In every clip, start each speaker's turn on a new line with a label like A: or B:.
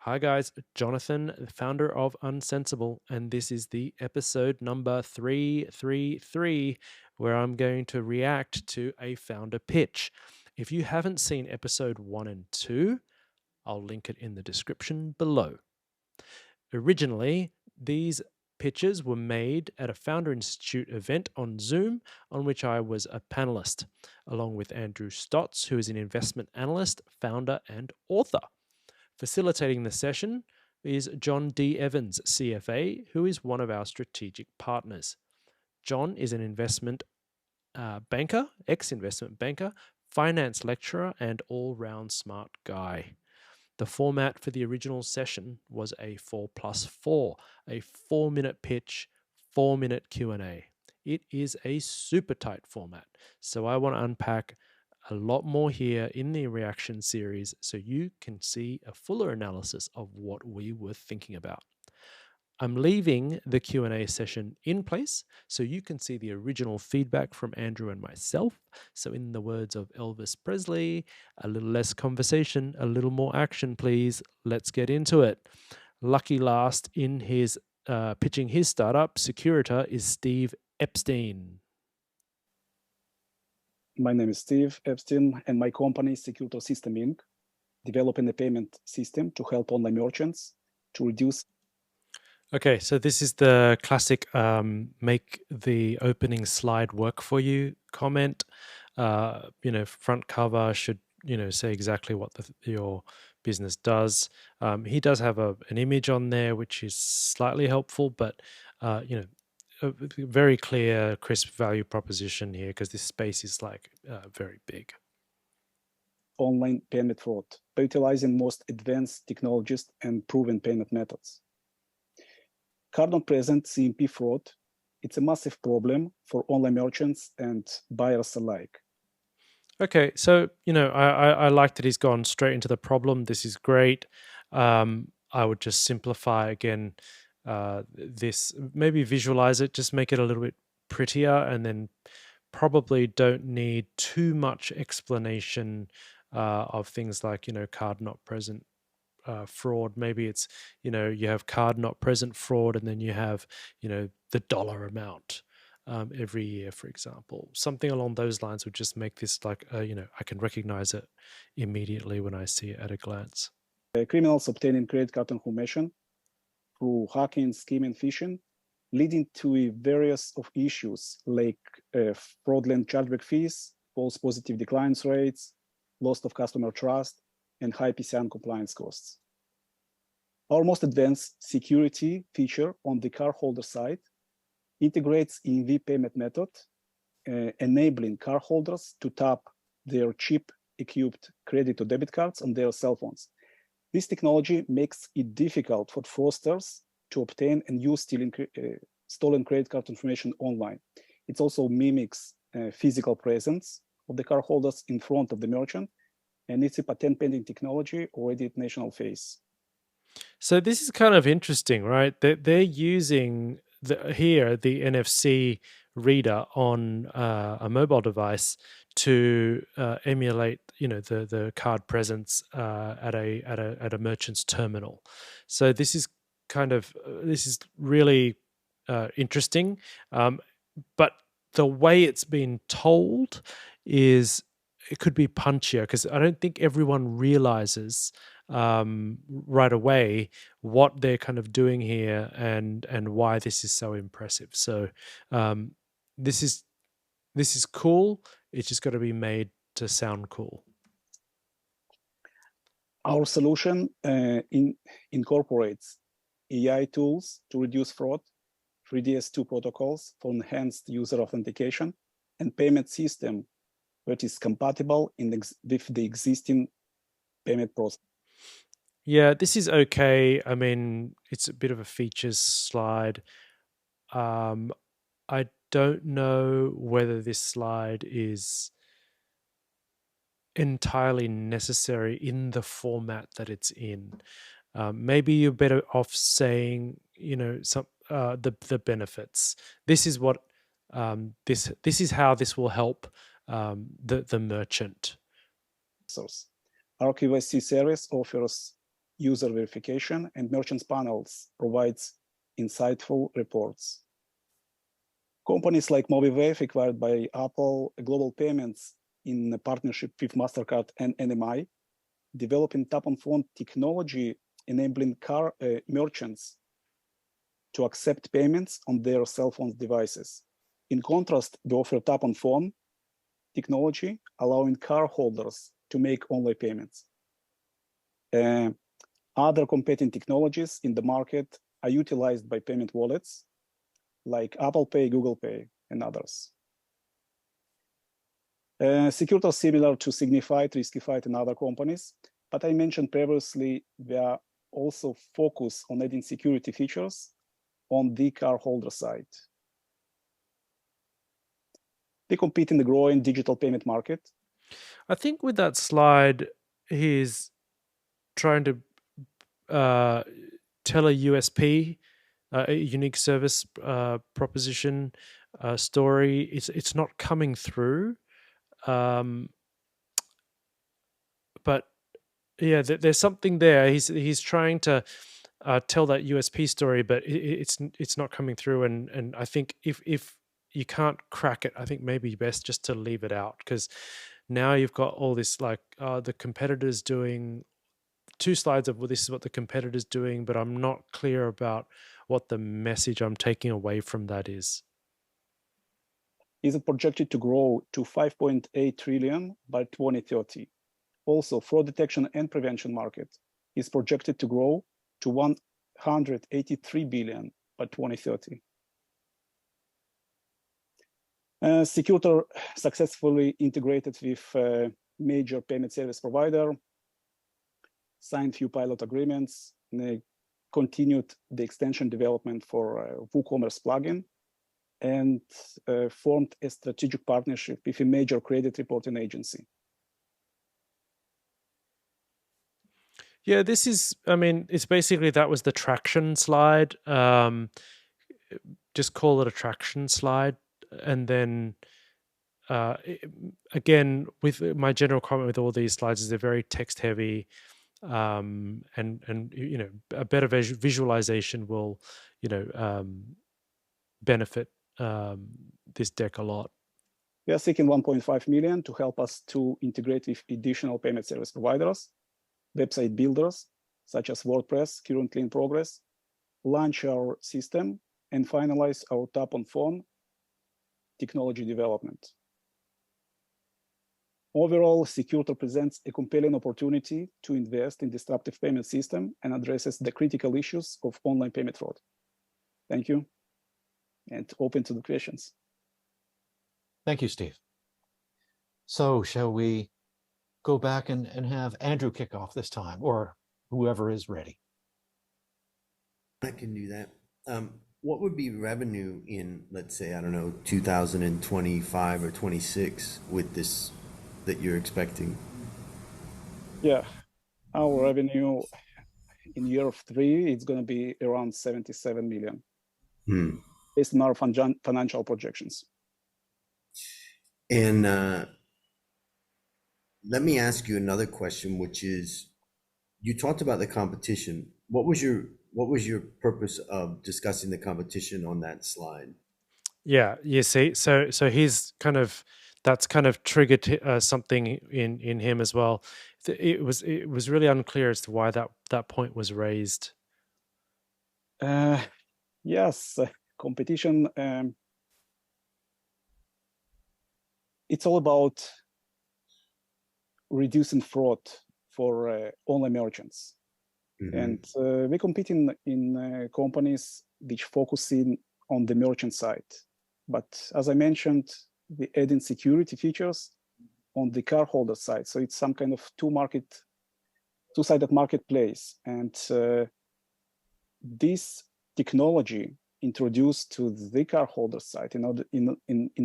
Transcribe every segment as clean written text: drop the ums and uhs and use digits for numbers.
A: Hi guys, Jonathan, the founder of Unsensible, and this is the episode number 333, where I'm going to react to a founder pitch. If you haven't seen episode 1 and 2, I'll link it in the description below. Originally, these pitches were made at a Founder Institute event on Zoom, on which I was a panelist, along with Andrew Stotz, who is an investment analyst, founder, and author. Facilitating the session is John D Evans CFA, who is one of our strategic partners. John is an investment banker, ex-investment banker, finance lecturer, and all-round smart guy. The format for the original session was a 4+4, a 4-minute pitch, 4-minute Q&A. It is a super tight format, so I want to unpack a lot more here in the reaction series so you can see a fuller analysis of what we were thinking about. I'm leaving the Q&A session in place so you can see the original feedback from Andrew and myself. So in the words of Elvis Presley, a little less conversation, a little more action, please. Let's get into it. Lucky last in his pitching his startup, Securter, is Steve Epstein.
B: My name is Steve Epstein, and my company is Securter System Inc., developing a payment system to help online merchants to reduce.
A: Okay, so this is the classic make the opening slide work for you comment. Front cover should, say exactly what your business does. He does have an image on there, which is slightly helpful, but, a very clear, crisp value proposition here because this space is like very big.
B: Online payment fraud by utilizing most advanced technologies and proven payment methods. Card not present CMP fraud, it's a massive problem for online merchants and buyers alike.
A: Okay, so I like that he's gone straight into the problem. This is great. I would just simplify again this, maybe visualize it, just make it a little bit prettier, and then probably don't need too much explanation of things like card not present fraud. Maybe it's you have card not present fraud, and then you have the dollar amount every year, for example. Something along those lines would just make this like I can recognize it immediately when I see it at a glance.
B: Criminals obtaining credit card information through hacking, scheming, phishing, leading to various of issues like fraudulent chargeback fees, false positive declines rates, loss of customer trust, and high PCI compliance costs. Our most advanced security feature on the cardholder side integrates EMV payment method, enabling cardholders to tap their chip-equipped credit or debit cards on their cell phones. This technology makes it difficult for fraudsters to obtain and use stolen credit card information online. It also mimics physical presence of the cardholders in front of the merchant, and it's a patent-pending technology already at national phase.
A: So this is kind of interesting, right? They're using the NFC reader on a mobile device to emulate, the card presence at a merchant's terminal. So this is this is really interesting, but the way it's been told is it could be punchier because I don't think everyone realizes right away what they're kind of doing here and why this is so impressive. So this is cool. It's just got to be made to sound cool.
B: Our solution incorporates AI tools to reduce fraud, 3DS2 protocols for enhanced user authentication, and payment system that is compatible with the existing payment process.
A: Yeah, this is okay. I mean, it's a bit of a features slide. I don't know whether this slide is entirely necessary in the format that it's in. Maybe you're better off saying, some the benefits. This is what this is how this will help the merchant.
B: Our KYC service offers user verification, and merchants panels provides insightful reports. Companies like MobiWave, acquired by Apple, Global Payments in a partnership with MasterCard and NMI, developing tap-on-phone technology enabling car merchants to accept payments on their cell phone devices. In contrast, they offer tap-on-phone technology, allowing car holders to make online payments. Other competing technologies in the market are utilized by payment wallets like Apple Pay, Google Pay, and others. Securter, similar to Signified, Riskified, and other companies, but I mentioned previously, they are also focused on adding security features on the car holder side. They compete in the growing digital payment market.
A: I think with that slide, he's trying to tell a USP, a unique service proposition story. It's not coming through, but yeah, there's something there. He's trying to tell that USP story, but it's not coming through. And I think if you can't crack it, I think maybe best just to leave it out, because now you've got all this like the competitors doing 2 slides of, well, this is what the competitor's doing, but I'm not clear about what the message I'm taking away from that is.
B: Is it projected to grow to 5.8 trillion by 2030? Also, fraud detection and prevention market is projected to grow to 183 billion by 2030. Securter successfully integrated with a major payment service provider, signed few pilot agreements, and they continued the extension development for WooCommerce plugin, and formed a strategic partnership with a major credit reporting agency.
A: Yeah, this is, I mean, it's basically, that was the traction slide. Just call it a traction slide. And then again, with my general comment with all these slides is they're very text heavy, and you know, a better visualization will, you know, benefit this deck a lot.
B: We are seeking 1.5 million to help us to integrate with additional payment service providers, website builders, such as WordPress, currently in progress, launch our system, and finalize our tap-on-phone technology development. Overall, Securter presents a compelling opportunity to invest in disruptive payment system and addresses the critical issues of online payment fraud. Thank you, and open to the questions.
C: Thank you, Steve. So shall we go back and have Andrew kick off this time, or whoever is ready?
D: I can do that. What would be revenue in, let's say, I don't know, 2025 or 26 with this that you're expecting?
B: Yeah, our revenue in year 3, it's going to be around 77 million, based on our financial projections.
D: And let me ask you another question, which is, you talked about the competition. What was your purpose of discussing the competition on that slide?
A: Yeah, you see, so he's kind of, that's kind of triggered something in him as well. It was really unclear as to why that point was raised.
B: Yes, competition. It's all about reducing fraud for online merchants. And we compete in companies which focusing on the merchant side. But as I mentioned, we add in security features on the cardholder side. So it's some kind of two-sided marketplace. And this technology introduced to the cardholder side in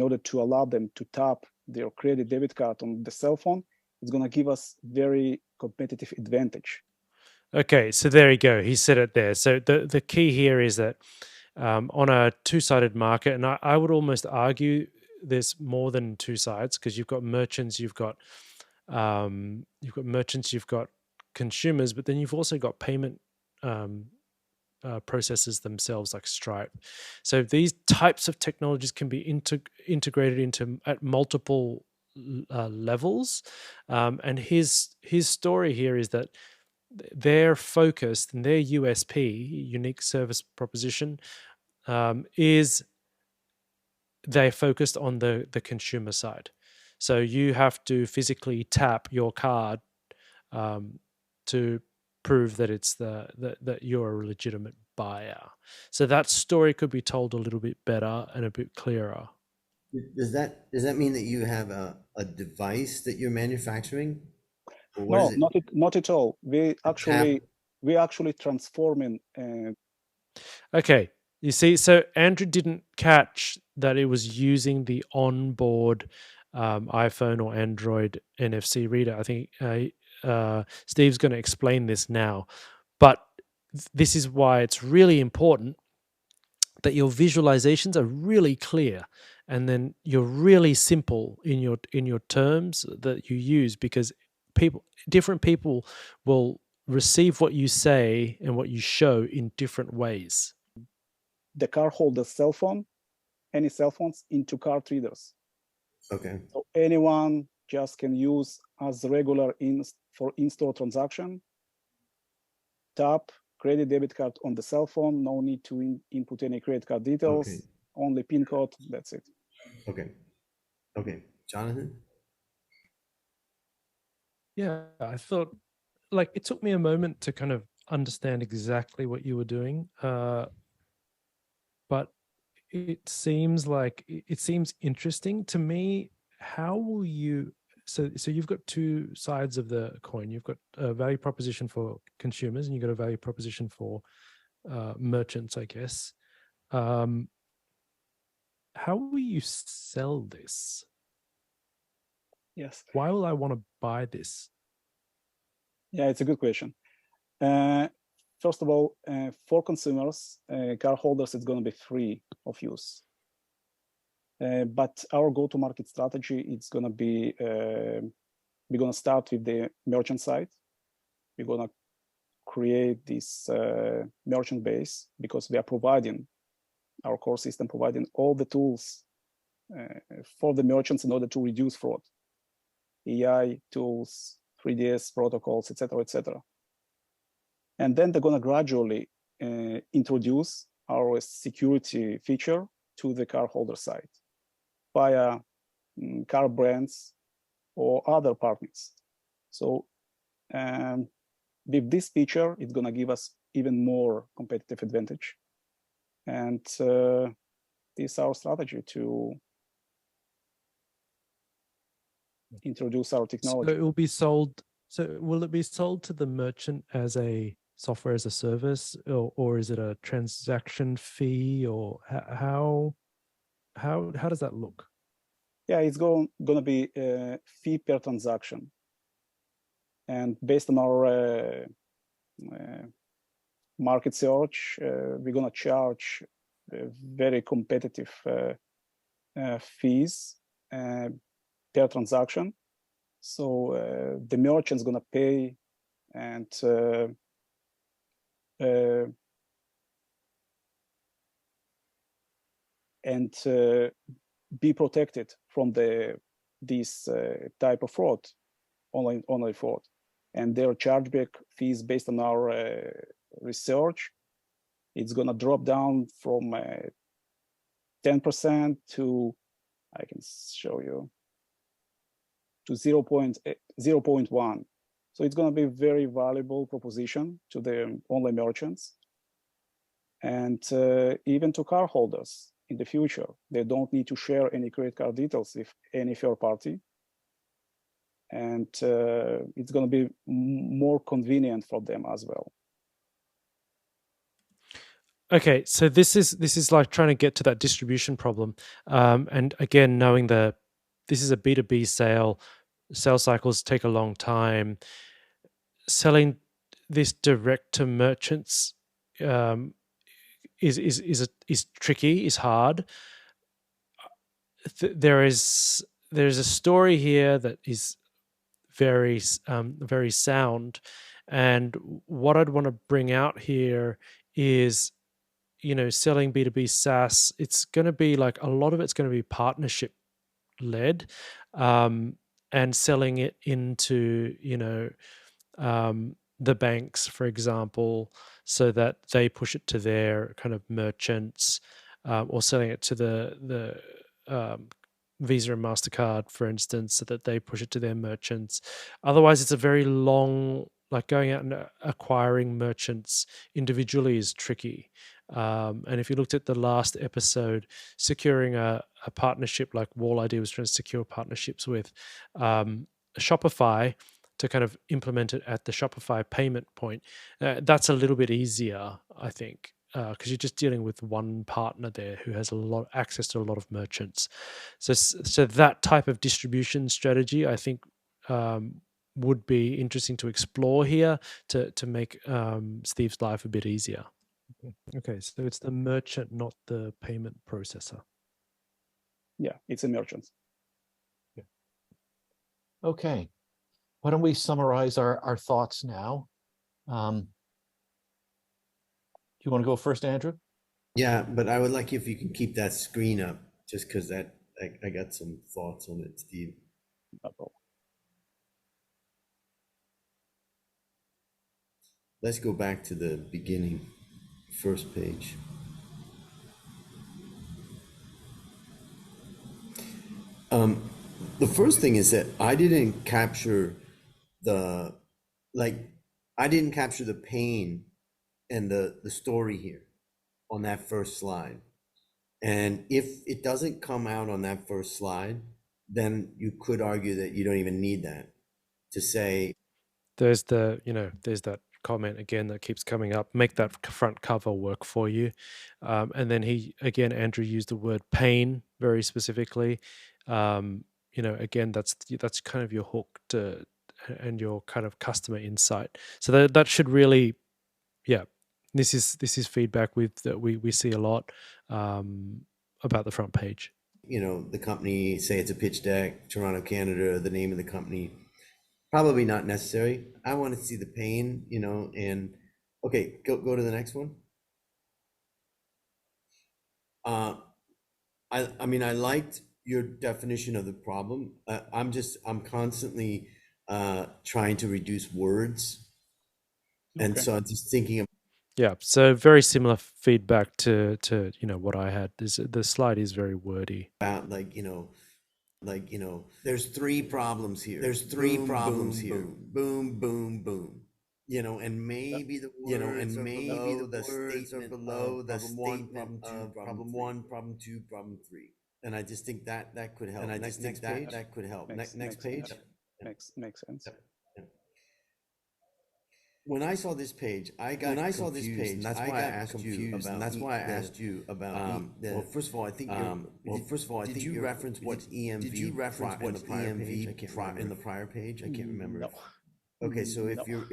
B: order to allow them to tap their credit debit card on the cell phone, it's going to give us very competitive advantage.
A: Okay, so there you go. He said it there. So the key here is that on a two-sided market, and I would almost argue there's more than 2 sides, because you've got merchants, you've got consumers, but then you've also got payment processors themselves, like Stripe. So these types of technologies can be integrated into at multiple levels. And his story here is that their focus and their USP, unique service proposition, is they're focused on the consumer side. So you have to physically tap your card to prove that it's that you're a legitimate buyer. So that story could be told a little bit better and a bit clearer.
D: Does that mean that you have a device that you're manufacturing? Or what
B: No,
D: is it?
B: not at all. We actually transforming.
A: Okay, you see, so Andrew didn't catch that it was using the onboard iPhone or Android NFC reader. I think Steve's going to explain this now, but this is why it's really important that your visualizations are really clear, and then you're really simple in your terms that you use, because different people will receive what you say and what you show in different ways.
B: The cardholder's cell phone, any cell phones, into card readers.
D: Okay.
B: So anyone just can use as regular for in-store transaction, tap credit debit card on the cell phone, no need to input any credit card details,
D: Okay.
B: only PIN code, that's it.
D: Okay. Okay. Jonathan?
A: Yeah, I thought, like, it took me a moment to kind of understand exactly what you were doing, but it seems interesting to me. How will you? So you've got two sides of the coin. You've got a value proposition for consumers, and you've got a value proposition for merchants, I guess. How will you sell this?
B: Yes.
A: Why will I want to buy this?
B: Yeah, it's a good question. First of all, for consumers, cardholders, it's going to be free of use. But our go-to-market strategy, it's going to be, we're going to start with the merchant side. We're going to create this merchant base, because we are providing, our core system providing all the tools for the merchants in order to reduce fraud. AI tools, 3DS protocols, etc., etc. And then they're going to gradually introduce our security feature to the cardholder side via car brands or other partners. So with this feature, it's going to give us even more competitive advantage. And this is our strategy to introduce our technology.
A: So it will be sold. So will it be sold to the merchant as a software as a service, or is it a transaction fee, or how does that look?
B: Yeah, it's going to be a fee per transaction, and based on our market search, we're going to charge very competitive fees per transaction. So the merchant's going to pay and be protected from this type of fraud, online fraud. And their chargeback fees, based on our research, it's going to drop down from 10% to, I can show you, to 0.1. So it's going to be a very valuable proposition to the online merchants, and even to cardholders in the future. They don't need to share any credit card details with any third party, and it's going to be more convenient for them as well.
A: Okay, so this is like trying to get to that distribution problem, and again, knowing that this is a B2B sale, sales cycles take a long time. Selling this direct to merchants is tricky, is hard. There's a story here that is very sound, And what I'd want to bring out here is, selling B2B SaaS, it's going to be like a lot of it's going to be partnership led, and selling it into, the banks, for example, so that they push it to their kind of merchants, or selling it to the Visa and MasterCard, for instance, so that they push it to their merchants. Otherwise, it's a very long, like going out and acquiring merchants individually is tricky. And if you looked at the last episode, securing a partnership like Wall ID was trying to secure partnerships with Shopify to kind of implement it at the Shopify payment point, that's a little bit easier, I think, because you're just dealing with one partner there who has a lot access to a lot of merchants. So that type of distribution strategy, I think, would be interesting to explore here to make Steve's life a bit easier. Okay, so it's the merchant, not the payment processor.
B: Yeah, it's a merchant.
C: Okay. Why don't we summarize our thoughts now? Do you want to go first, Andrew?
D: Yeah, but I would like if you can keep that screen up, just because I got some thoughts on it, Steve. Let's go back to the beginning, first page. The first thing is that I didn't capture the pain and the story here on that first slide. And if it doesn't come out on that first slide, then you could argue that you don't even need that to say.
A: There's that comment again that keeps coming up. Make that front cover work for you. And then Andrew used the word pain very specifically. Again, that's kind of your hook and your kind of customer insight. So that should really, this is feedback that we see a lot about the front page.
D: The company, say it's a pitch deck, Toronto, Canada, the name of the company. Probably not necessary. I want to see the pain, and okay, go to the next one. I liked your definition of the problem. I'm constantly trying to reduce words. Okay. And so I'm just thinking of.
A: Yeah, so very similar feedback to what I had. The slide is very wordy.
D: About there's three problems here. There's three problems here. Boom, boom, boom. And maybe the words are below the statement of problem one, problem two, problem three. And I just think that could help. And I just think that could help. Next page.
B: Makes sense.
D: When I saw this page, I got confused. That's why I asked you about. That's why I asked you about. Well, first of all, I think. Did you reference what EMV? Did you reference what EMV in the prior page? I can't remember. No. Okay, so if you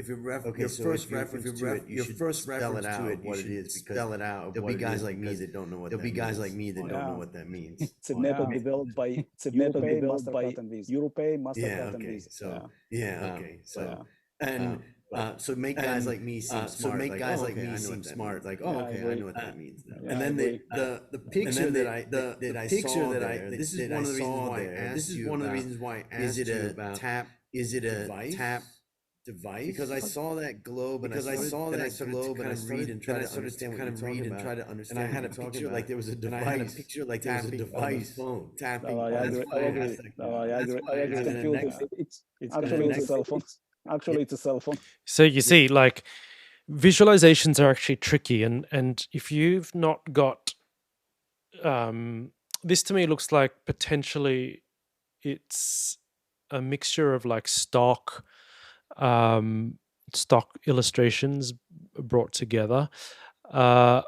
D: first reference to it, you should spell it out what it is, because there'll be guys like me that don't know what that means. There'll be guys like me that don't know what that means.
B: It's a method developed by Europay, MasterCard, and Visa.
D: So okay, so and. So make guys like me seem smart. Like, I know what that means. And then the picture that I saw there. This is one of the reasons why I asked you about tap. Is it a tap device? Because I saw that globe, and I started to read and try to understand. And I had a picture like there was a device. I had a picture like there was a device tapping.
B: I agree. It's actually a cell phone. Actually, it's a cell phone.
A: So you see, like, visualizations are actually tricky, and if you've not got, this to me looks like potentially it's a mixture of like stock illustrations brought together. For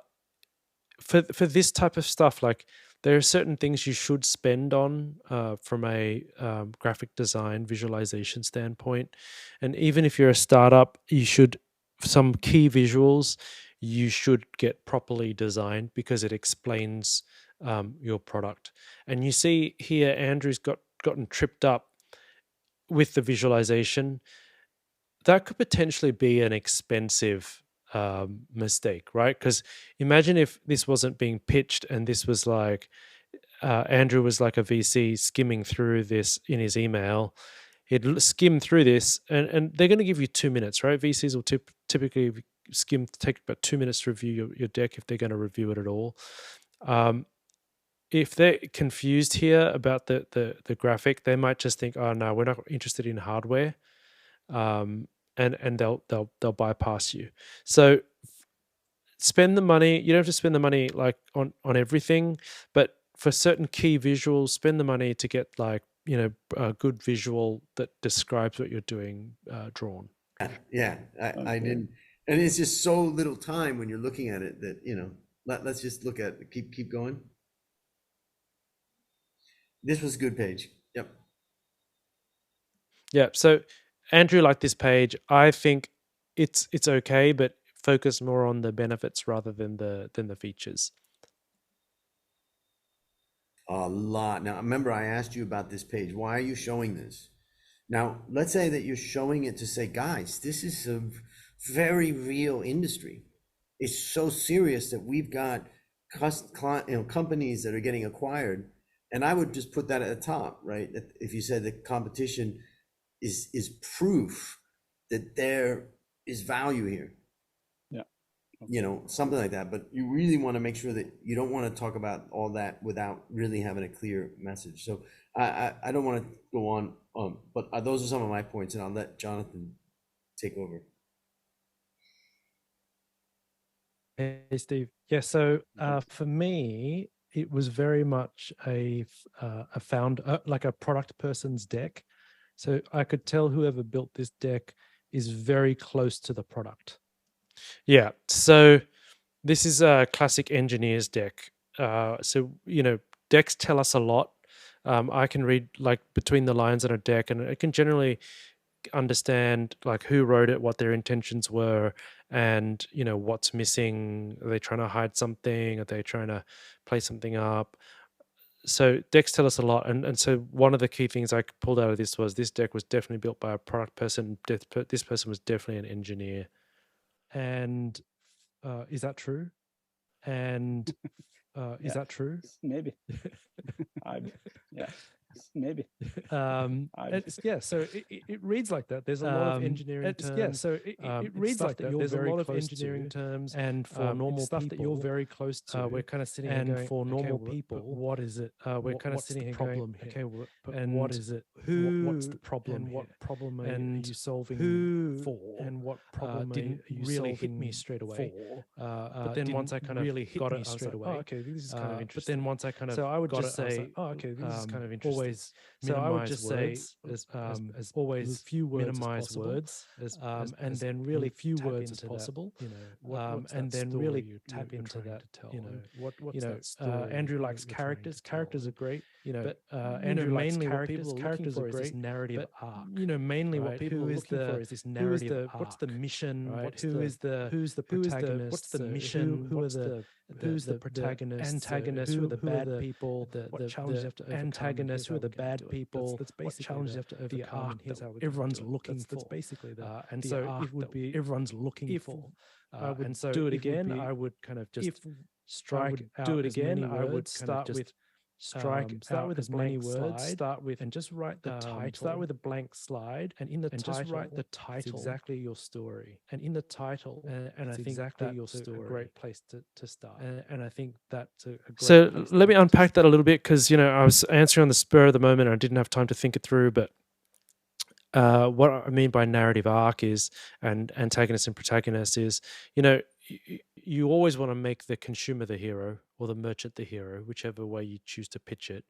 A: this type of stuff, like, there are certain things you should spend on from a graphic design visualization standpoint. And even if you're a startup, some key visuals you should get properly designed, because it explains your product. And you see here, Andrew's gotten tripped up with the visualization. that could potentially be an expensive mistake, right? Because imagine if this wasn't being pitched and this was like Andrew was like a VC skimming through this in his email. He'd skim through this, and they're going to give you 2 minutes, right? VCs will typically take about 2 minutes to review your deck if they're going to review it at all. If they're confused here about the graphic, they might just think, "Oh no, we're not interested in hardware," and they'll bypass you. So spend the money. You don't have to spend the money like on everything, but for certain key visuals, spend the money to get like a good visual that describes what you're doing drawn.
D: Yeah, I didn't, and it's just so little time when you're looking at it that let's just look at keep going. This was a good page. Yep.
A: Yeah. So Andrew liked this page. I think it's okay, but focus more on the benefits rather than the features.
D: A lot. Now, remember, I asked you about this page. Why are you showing this? Now, let's say that you're showing it to say, guys, this is a very real industry. It's so serious that we've got companies that are getting acquired. And I would just put that at the top, right? If you said the competition is proof that there is value here. Something like that. But you really want to make sure that you don't want to talk about all that without really having a clear message. So I don't want to go on, but those are some of my points, and I'll let Jonathan take over.
E: Hey, Steve. Yeah, so for me, it was very much a founder, like a product person's deck. So I could tell whoever built this deck is very close to the product.
A: Yeah. So this is a classic engineer's deck. So, decks tell us a lot. I can read like between the lines on a deck, and I can generally understand like who wrote it, what their intentions were, and what's missing. Are they trying to hide something? Are they trying to play something up? So decks tell us a lot, and so one of the key things I pulled out of this was this deck was definitely built by a product person. This person was definitely an engineer.
E: And is that true? And is that true?
B: Maybe. Yeah. Maybe.
E: So it reads like that. There's a lot of engineering terms. Yeah, so it reads like that. There's a lot of engineering terms, and for normal stuff that you're very close to, we're kind of sitting here going, for normal people, what is it? We're kind of sitting here going, okay, but what is it? What's the problem? And what problem are you solving for? And what problem didn't really hit me straight away? But then once I kind of really got it straight away, okay, this is kind of interesting. But then once I kind of, so I would just say, oh, okay, this is kind of interesting. So I would just say, as always, few words minimize words, and then really few words as possible. And then really tap into that. What's that story? Andrew likes characters. Characters are great. But Andrew mainly what people characters are great. Narrative arc. Mainly what people are looking for is this narrative arc. What's the mission? Who's the protagonist? What's the mission? Who's the protagonist? Antagonists? Who are the bad people? What challenges you have to overcome? Antagonists? Who are the bad people? That's basically what challenges you have to overcome. The arc that everyone's looking for. That's basically the and so it would be everyone's looking for. And so do it again. I would kind of just strike out. Do it again. I would start with. Start with as many words. Start with and just write the title. Start with a blank slide, and in the title, just write the title. Exactly your story, and in the title, and I think exactly your story. A great place to start. And I think that's a great.
A: So let me unpack that a little bit, because I was answering on the spur of the moment, and I didn't have time to think it through. But what I mean by narrative arc is, and antagonist and protagonist is, you always want to make the consumer the hero or the merchant the hero, whichever way you choose to pitch it.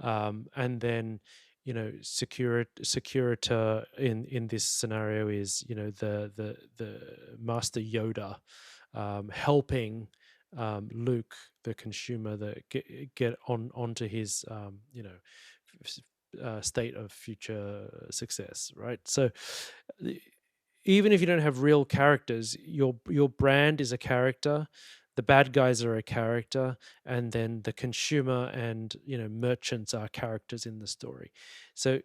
A: And then, Securter in this scenario is, the Master Yoda helping Luke, the consumer, get onto his, state of future success, right? So even if you don't have real characters, your brand is a character, the bad guys are a character, and then the consumer and merchants are characters in the story. So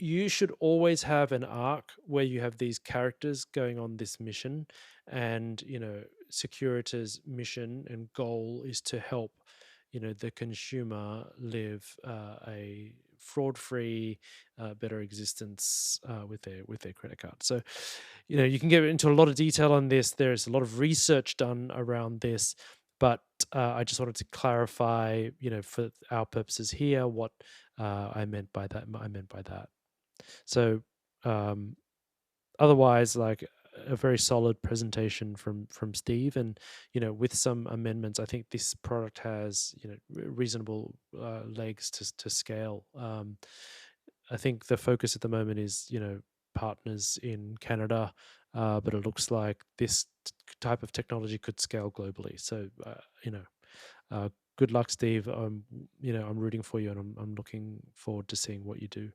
A: you should always have an arc where you have these characters going on this mission, and Securter's mission and goal is to help the consumer live a fraud-free, better existence with their credit card. So you can get into a lot of detail on this. There's a lot of research done around this, but I just wanted to clarify for our purposes here what I meant by that. So otherwise, like, a very solid presentation from Steve, and with some amendments, I think this product has reasonable legs to scale. I think the focus at the moment is partners in Canada, but it looks like this type of technology could scale globally. So good luck, Steve. I'm rooting for you, and I'm looking forward to seeing what you do.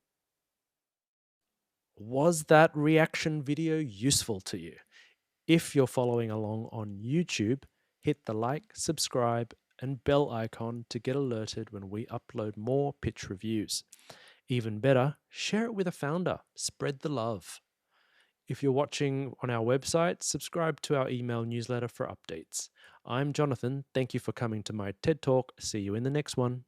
A: Was that reaction video useful to you? If you're following along on YouTube, hit the like, subscribe, and bell icon to get alerted when we upload more pitch reviews. Even better, share it with a founder. Spread the love. If you're watching on our website, subscribe to our email newsletter for updates. I'm Jonathan. Thank you for coming to my TED Talk. See you in the next one.